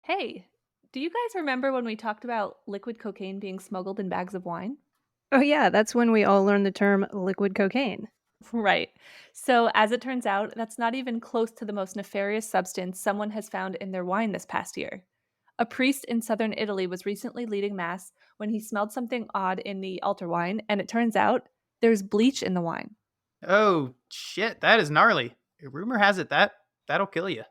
Hey, do you guys remember when we talked about liquid cocaine being smuggled in bags of wine? Oh, yeah, that's when we all learned the term liquid cocaine. Right. So, as it turns out, that's not even close to the most nefarious substance someone has found in their wine this past year. A priest in southern Italy was recently leading mass when he smelled something odd in the altar wine, and it turns out there's bleach in the wine. Oh shit, that is gnarly. Rumor has it that'll kill you.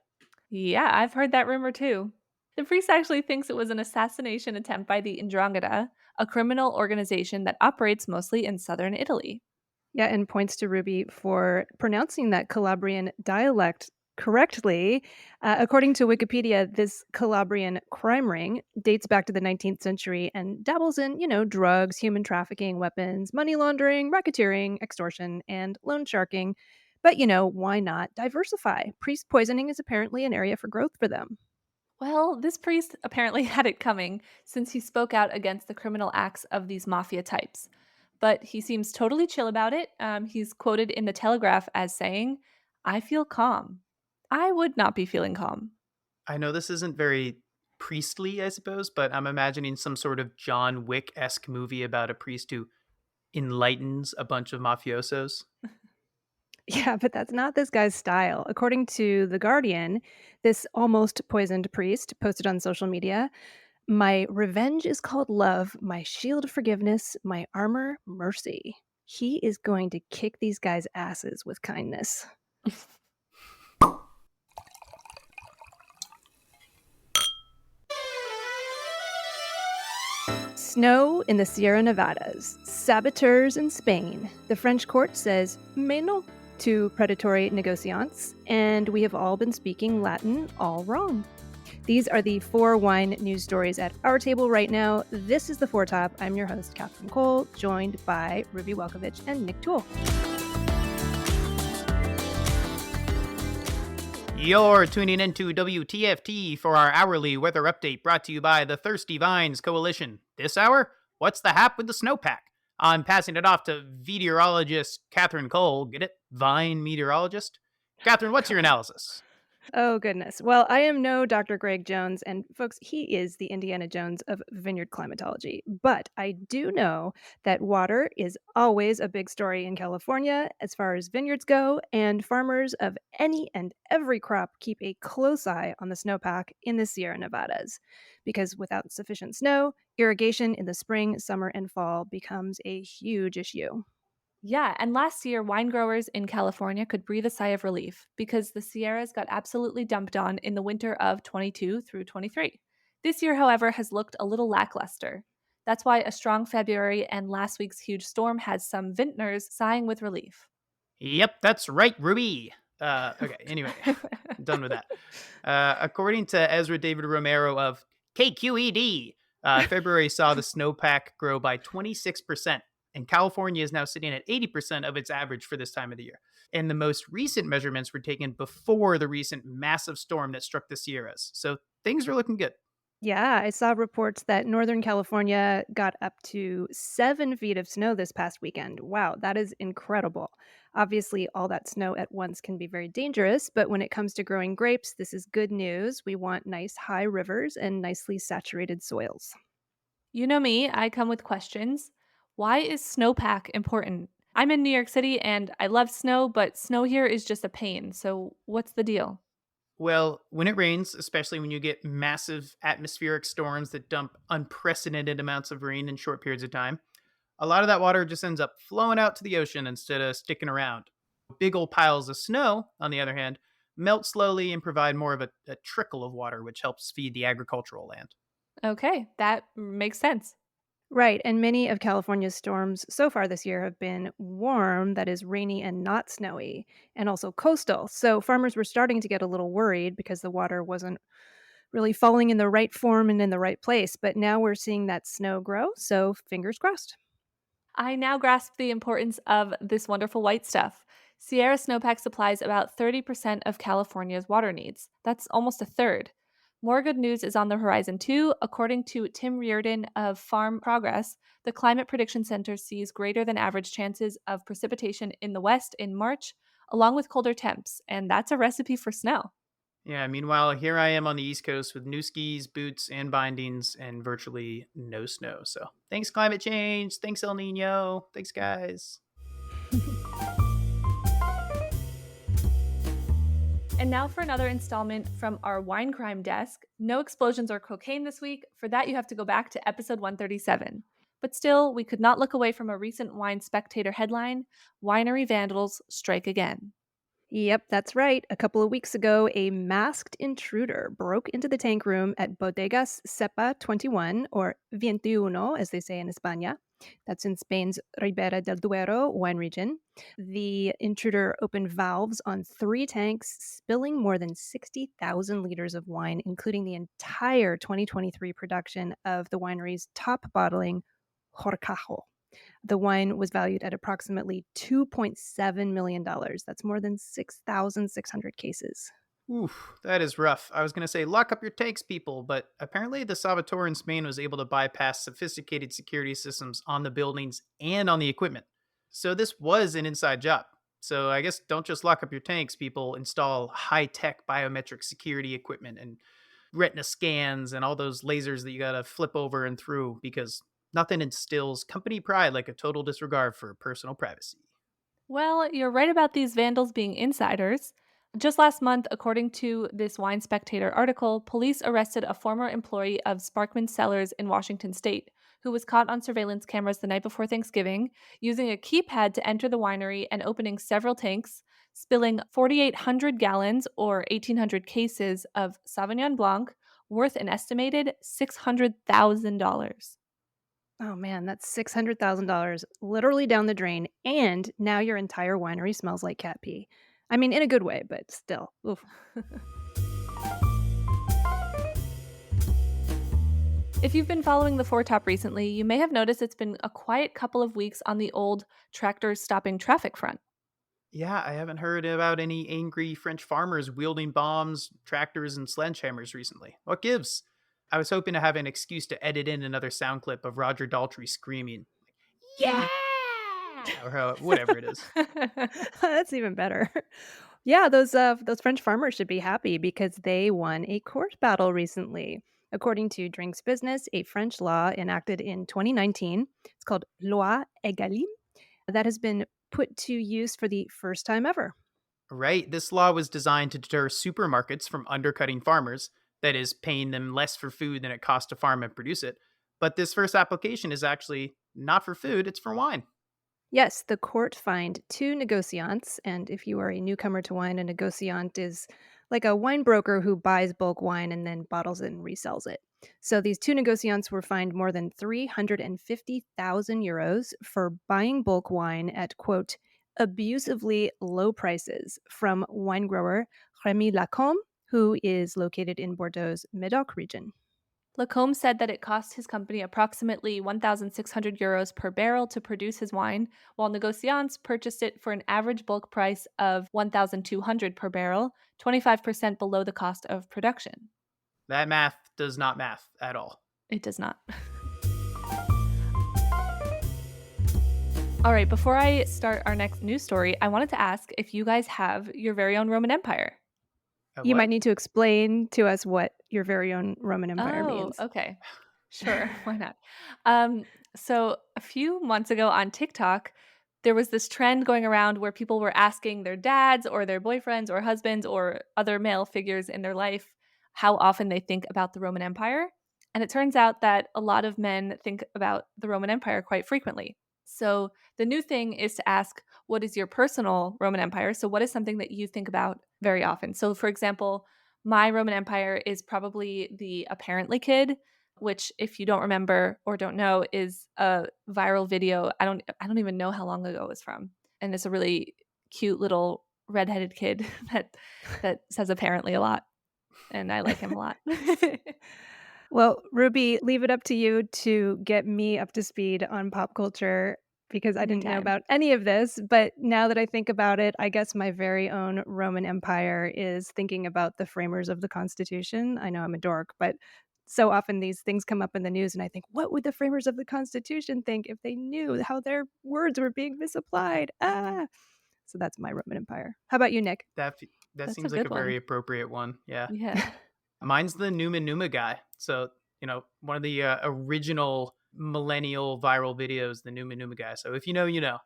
Yeah, I've heard that rumor too. The priest actually thinks it was an assassination attempt by the Ndrangheta, a criminal organization that operates mostly in southern Italy. Yeah, and points to Ruby for pronouncing that Calabrian dialect correctly. According to Wikipedia, this Calabrian crime ring dates back to the 19th century and dabbles in, drugs, human trafficking, weapons, money laundering, racketeering, extortion, and loan sharking. But, why not diversify? Priest poisoning is apparently an area for growth for them. Well, this priest apparently had it coming since he spoke out against the criminal acts of these mafia types. But he seems totally chill about it. He's quoted in the Telegraph as saying, I feel calm. I would not be feeling calm. I know this isn't very priestly, I suppose, but I'm imagining some sort of John Wick-esque movie about a priest who enlightens a bunch of mafiosos. Yeah, but that's not this guy's style. According to The Guardian, this almost poisoned priest posted on social media, "My revenge is called love, my shield forgiveness, my armor mercy." He is going to kick these guys' asses with kindness. Snow in the Sierra Nevadas, saboteurs in Spain. The French court says mais non to predatory negociants, and we have all been speaking Latin all wrong. These are the four wine news stories at our table right now. This is the Four Top. I'm your host, Catherine Cole, joined by Ruby Welkovich and Nick Toole. You're tuning into WTFT for our hourly weather update brought to you by the Thirsty Vines Coalition. This hour, what's the hap with the snowpack? I'm passing it off to meteorologist Catherine Cole. Get it? Vine meteorologist? Catherine, what's your analysis? Oh, goodness. Well, I am no Dr. Greg Jones, and folks, he is the Indiana Jones of vineyard climatology. But I do know that water is always a big story in California as far as vineyards go, and farmers of any and every crop keep a close eye on the snowpack in the Sierra Nevadas. Because without sufficient snow, irrigation in the spring, summer, and fall becomes a huge issue. Yeah, and last year, wine growers in California could breathe a sigh of relief because the Sierras got absolutely dumped on in the winter of 22 through 23. This year, however, has looked a little lackluster. That's why a strong February and last week's huge storm has some vintners sighing with relief. Yep, that's right, Ruby. Okay, anyway, done with that. According to Ezra David Romero of KQED, February saw the snowpack grow by 26%, and California is now sitting at 80% of its average for this time of the year. And the most recent measurements were taken before the recent massive storm that struck the Sierras. So things are looking good. Yeah, I saw reports that Northern California got up to 7 feet of snow this past weekend. Wow, that is incredible. Obviously, all that snow at once can be very dangerous, but when it comes to growing grapes, this is good news. We want nice high rivers and nicely saturated soils. You know me, I come with questions. Why is snowpack important? I'm in New York City and I love snow, but snow here is just a pain. So, what's the deal? Well, when it rains, especially when you get massive atmospheric storms that dump unprecedented amounts of rain in short periods of time, a lot of that water just ends up flowing out to the ocean instead of sticking around. Big old piles of snow, on the other hand, melt slowly and provide more of a trickle of water, which helps feed the agricultural land. Okay, that makes sense. Right, and many of California's storms so far this year have been warm, that is rainy and not snowy, and also coastal. So farmers were starting to get a little worried because the water wasn't really falling in the right form and in the right place. But now we're seeing that snow grow, so fingers crossed. I now grasp the importance of this wonderful white stuff. Sierra snowpack supplies about 30% of California's water needs. That's almost a third. More good news is on the horizon, too. According to Tim Reardon of Farm Progress, the Climate Prediction Center sees greater than average chances of precipitation in the West in March, along with colder temps, and that's a recipe for snow. Yeah, meanwhile, here I am on the East Coast with new skis, boots, and bindings, and virtually no snow. So thanks, climate change. Thanks, El Nino. Thanks, guys. And now for another installment from our wine crime desk. No explosions or cocaine this week. For that, you have to go back to episode 137. But still, we could not look away from a recent Wine Spectator headline: Winery Vandals Strike Again. Yep, that's right. A couple of weeks ago, a masked intruder broke into the tank room at Bodegas Cepa 21, or 21, as they say in España. That's in Spain's Ribera del Duero wine region. The intruder opened valves on three tanks, spilling more than 60,000 liters of wine, including the entire 2023 production of the winery's top bottling, Horcajo. The wine was valued at approximately $2.7 million. That's more than 6,600 cases. Oof, that is rough. I was going to say lock up your tanks, people, but apparently the Saboteur in Spain was able to bypass sophisticated security systems on the buildings and on the equipment. So this was an inside job. So I guess don't just lock up your tanks, people. Install high tech biometric security equipment and retina scans and all those lasers that you got to flip over and through because nothing instills company pride like a total disregard for personal privacy. Well, you're right about these vandals being insiders. Just last month, according to this Wine Spectator article, police arrested a former employee of Sparkman Cellars in Washington state who was caught on surveillance cameras the night before Thanksgiving using a keypad to enter the winery and opening several tanks, spilling 4,800 gallons or 1,800 cases of Sauvignon Blanc worth an estimated $600,000. Oh man, that's $600,000 literally down the drain. And now your entire winery smells like cat pee. I mean, in a good way, but still. Oof. If you've been following the Four Top recently, you may have noticed it's been a quiet couple of weeks on the old tractors stopping traffic front. Yeah, I haven't heard about any angry French farmers wielding bombs, tractors, and sledgehammers recently. What gives? I was hoping to have an excuse to edit in another sound clip of Roger Daltrey screaming, "Yeah!" or whatever it is. That's even better. Yeah, those French farmers should be happy because they won a court battle recently. According to Drinks Business, a French law enacted in 2019, it's called Loi Egalim, that has been put to use for the first time ever. Right? This law was designed to deter supermarkets from undercutting farmers, that is, paying them less for food than it costs to farm and produce it. But this first application is actually not for food, it's for wine. Yes, the court fined two negociants. And if you are a newcomer to wine, a negociant is like a wine broker who buys bulk wine and then bottles it and resells it. So these two negociants were fined more than 350,000 euros for buying bulk wine at, quote, abusively low prices from wine grower Rémy Lacombe, who is located in Bordeaux's Medoc region. Lacombe said that it cost his company approximately 1,600 euros per barrel to produce his wine, while negociants purchased it for an average bulk price of 1,200 per barrel, 25% below the cost of production. That math does not math at all. It does not. All right, before I start our next news story, I wanted to ask if you guys have your very own Roman Empire. You might What? need to explain to us what your very own Roman Empire Oh, means. okay. Sure, why not? So a few months ago on TikTok, there was this trend going around where people were asking their dads or their boyfriends or husbands or other male figures in their life how often they think about the Roman Empire. And it turns out that a lot of men think about the Roman Empire quite frequently. So the new thing is to ask, what is your personal Roman Empire? So what is something that you think about very often? So for example, my Roman Empire is probably the Apparently Kid, which if you don't remember or don't know is a viral video. I don't even know how long ago it was from. And it's a really cute little redheaded kid that says apparently a lot, and I like him a lot. Well, Ruby, leave it up to you to get me up to speed on pop culture because I didn't know Anytime. about any of this. But now that I think about it, I guess my very own Roman Empire is thinking about the framers of the Constitution. I know I'm a dork, but so often these things come up in the news, and I think, what would the framers of the Constitution think if they knew how their words were being misapplied? Ah! So that's my Roman Empire. How about you, Nick? That That That's a seems like good a one. very appropriate one. Yeah. Yeah. Mine's the Numa Numa guy. So, one of the original millennial viral videos, the Numa Numa guy. So if you know, you know.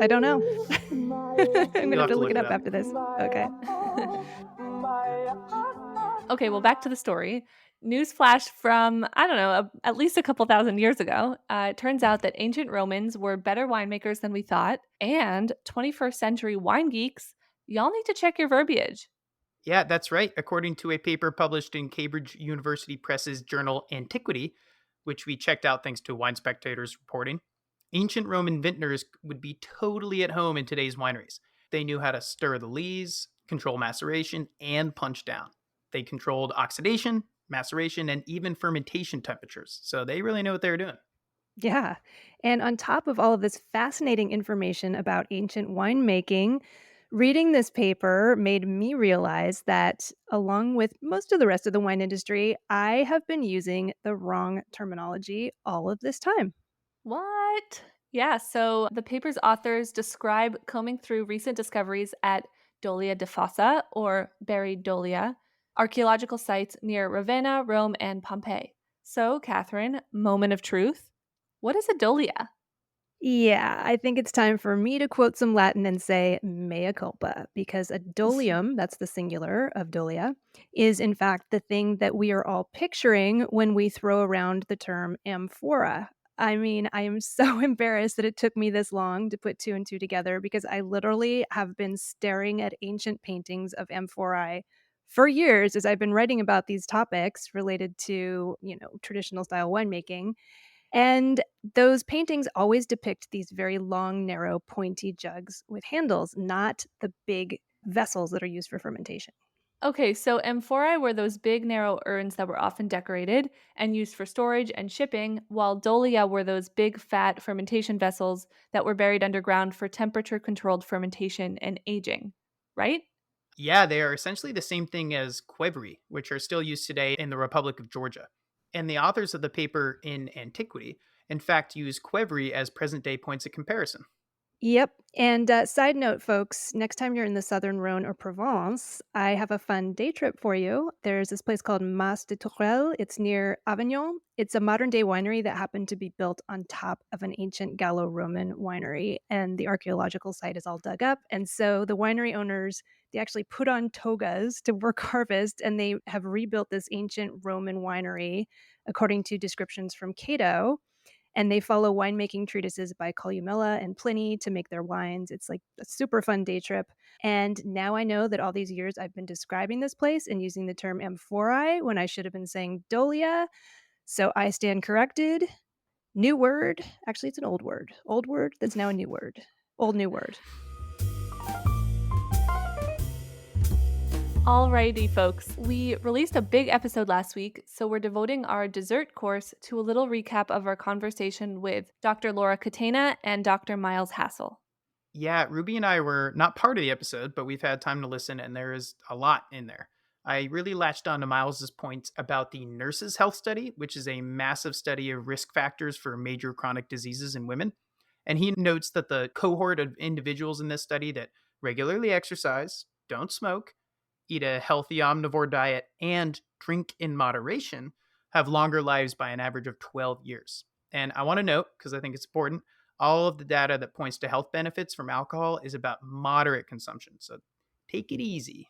I don't know. I'm gonna You'll have have to to look look it it up up. after this. Okay. Okay, well, back to the story. Newsflash from, I don't know, at least a couple thousand years ago. It turns out that ancient Romans were better winemakers than we thought, and 21st century wine geeks, y'all need to check your verbiage. Yeah, that's right. According to a paper published in Cambridge University Press's journal Antiquity, which we checked out thanks to Wine Spectator's reporting, ancient Roman vintners would be totally at home in today's wineries. They knew how to stir the lees, control maceration, and punch down. They controlled oxidation, maceration, and even fermentation temperatures. So they really know what they were doing. Yeah. And on top of all of this fascinating information about ancient winemaking, reading this paper made me realize that, along with most of the rest of the wine industry, I have been using the wrong terminology all of this time. What? Yeah, so the paper's authors describe combing through recent discoveries at Dolia de Fossa, or buried Dolia, archaeological sites near Ravenna, Rome, and Pompeii. So, Catherine, moment of truth. What is a Dolia? Yeah, I think it's time for me to quote some Latin and say mea culpa, because a dolium, that's the singular of dolia, is in fact the thing that we are all picturing when we throw around the term amphora. I mean, I am so embarrassed that it took me this long to put two and two together because I literally have been staring at ancient paintings of amphorae for years as I've been writing about these topics related to, traditional style winemaking. And those paintings always depict these very long, narrow, pointy jugs with handles, not the big vessels that are used for fermentation. Okay, so amphorae were those big, narrow urns that were often decorated and used for storage and shipping, while dolia were those big, fat fermentation vessels that were buried underground for temperature controlled fermentation and aging. Right? Yeah, they are essentially the same thing as qvevri, which are still used today in the Republic of Georgia. And the authors of the paper in Antiquity, in fact, use qvevri as present day points of comparison. Yep. And side note, folks, next time you're in the Southern Rhone or Provence, I have a fun day trip for you. There's this place called Mas de Tourelle. It's near Avignon. It's a modern day winery that happened to be built on top of an ancient Gallo Roman winery. And the archaeological site is all dug up. And so the winery owners, they actually put on togas to work harvest, and they have rebuilt this ancient Roman winery according to descriptions from Cato, and they follow winemaking treatises by Columella and Pliny to make their wines. It's like a super fun day trip. And now I know that all these years I've been describing this place and using the term amphorae when I should have been saying dolia. So I stand corrected. New word. Actually, it's an old word. Old word that's now a new word. Old new word. Alrighty, folks. We released a big episode last week, so we're devoting our dessert course to a little recap of our conversation with Dr. Laura Catena and Dr. Miles Hassel. Yeah, Ruby and I were not part of the episode, but we've had time to listen, and there is a lot in there. I really latched on to Miles's point about the Nurses' Health Study, which is a massive study of risk factors for major chronic diseases in women. And he notes that the cohort of individuals in this study that regularly exercise, don't smoke, eat a healthy omnivore diet, and drink in moderation have longer lives by an average of 12 years. And I want to note, because I think it's important, all of the data that points to health benefits from alcohol is about moderate consumption. So take it easy.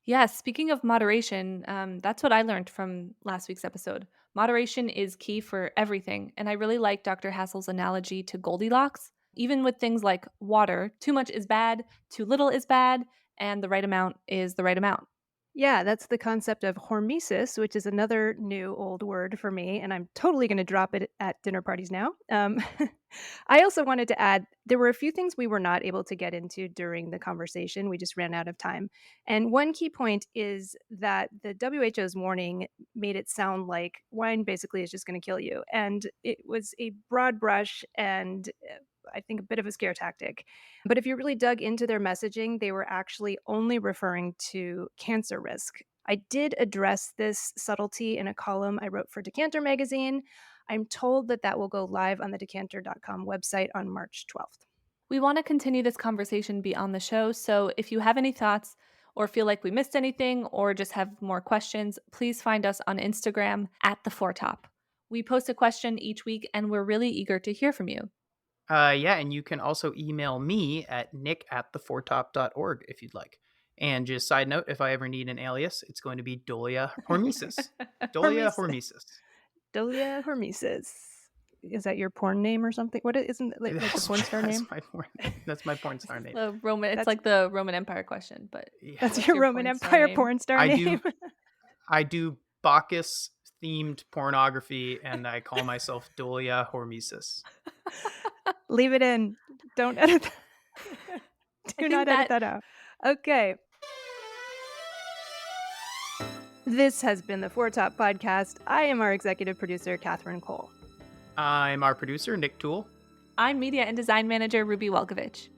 Yeah, speaking of moderation, that's what I learned from last week's episode. Moderation is key for everything, and I really like Dr. Hassel's analogy to Goldilocks. Even with things like water, too much is bad, too little is bad, and the right amount is the right amount. Yeah, that's the concept of hormesis, which is another new old word for me, and I'm totally going to drop it at dinner parties now. I also wanted to add there were a few things we were not able to get into during the conversation. We just ran out of time. And one key point is that the WHO's warning made it sound like wine basically is just going to kill you. And it was a broad brush and I think a bit of a scare tactic. But if you really dug into their messaging, they were actually only referring to cancer risk. I did address this subtlety in a column I wrote for Decanter magazine. I'm told that that will go live on the decanter.com website on March 12th. We want to continue this conversation beyond the show, so if you have any thoughts or feel like we missed anything, or just have more questions, please find us on Instagram at The Foretop. We post a question each week, and we're really eager to hear from you. Yeah, and you can also email me at nick@theforetop.org if you'd like. And just side note, if I ever need an alias, it's going to be Dolia Hormesis. Dolia Hormesis. Dolia Hormesis. Is that your porn name or something? What isn't it like a porn star name? That's my porn star name. It's like the Roman Empire question, but Yeah. That's your Roman Empire porn star name. I do Bacchus themed pornography, and I call myself Dolia Hormesis. Leave it in. Don't edit that. Do not edit that out. Okay. This has been the Foretop Podcast. I am our executive producer, Catherine Cole. I'm our producer, Nick Toole. I'm media and design manager, Ruby Welkovich.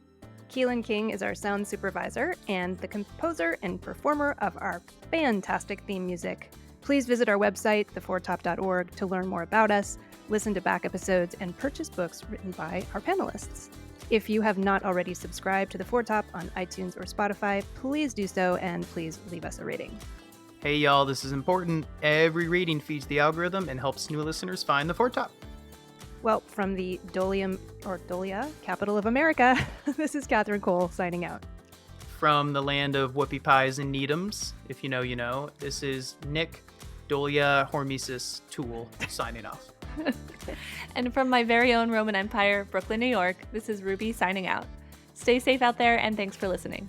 Keelan King is our sound supervisor and the composer and performer of our fantastic theme music. Please visit our website, theforetop.org, to learn more about us, listen to back episodes, and purchase books written by our panelists. If you have not already subscribed to The Foretop on iTunes or Spotify, please do so, and please leave us a rating. Hey, y'all, this is important. Every rating feeds the algorithm and helps new listeners find The Foretop. Well, from the Dolia, capital of America, this is Catherine Cole signing out. From the land of whoopie pies and needums, if you know, you know, this is Nick Dolia Hormesis Toole signing off. And from my very own Roman Empire, Brooklyn, New York, this is Ruby signing out. Stay safe out there, and thanks for listening.